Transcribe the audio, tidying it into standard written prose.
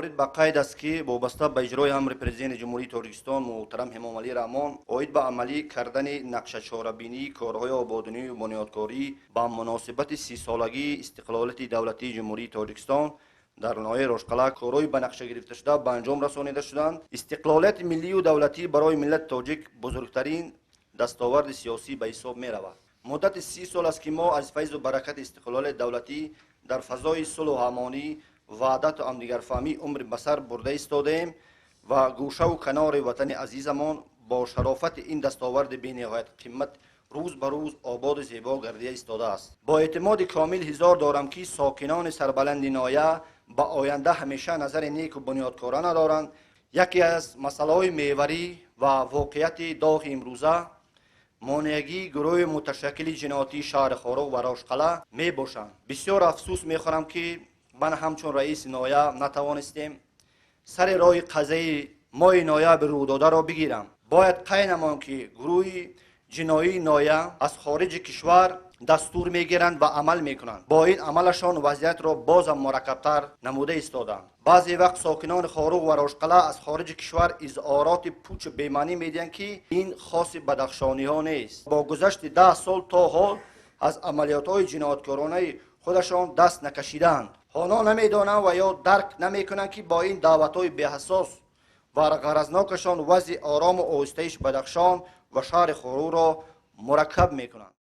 موارد به قید است که وابسته به اجرای امر پرزیدنت جمهوری تاجیکستان محترم همام علی رحمان اوید به عملی کردن نقشه چاره‌بینی کارهای آبادانی و بنیادکاری با مناسبت 30 سالگی استقلالیت دولتی جمهوری تاجیکستان در ناحیه روشقلا کارهای به نقشه گرفته شده به انجام رسانیده شدند. استقلالیت ملی و دولتی برای ملت تاجیک بزرگترین دستاورد سیاسی به حساب می رود. مدت 30 سال است که ما از فیض و برکت استقلال دولتی در فضای صلح و امانی، وحدت و همدیگرفهمی عمر به سر برده ایستادیم و گوشه و کنار وطن عزیزمان با شرافت این دستاورد بی‌نهایت قیمت روز به روز آباد و زیبا گردیده ایستاده است. با اعتماد کامل حضار دارم که ساکنان سربلند ناحیه به آینده همیشه نظر نیک و بنیادکارانه دارند. یکی از مسائل محوری و واقعیت داغ امروزه مانعگی گروه متشکل جنایتی شهر خارق و راشقله می باشند. بسیار افسوس می خورم که من همچون رئیس ناحیه نتوانستیم سر راه قضیه ما ناحیه به رو داده را بگیرم. باید قینمان که گروه جنایی ناحیه از خارج کشور دستور میگیرند و عمل میکنند. با این عملشان وضعیت را بازم مرکبتر نموده ایستادند. بعضی وقت ساکنان خارق و راشقله از خارج کشور اظهارات پوچ و بی‌معنی میدهند که این خاص بدخشانی ها نیست. با گذشت 10 سال تا حال از عملیات های جنایتکارانه خودشان دست نکشیدند. آنها نمیدانند و یا درک نمیکنند که با این دعوت های بی‌اساس و غرضناکشان وضع آرام و آهسته‌اش بدخشان و شهر خارق را مرکب میکنند.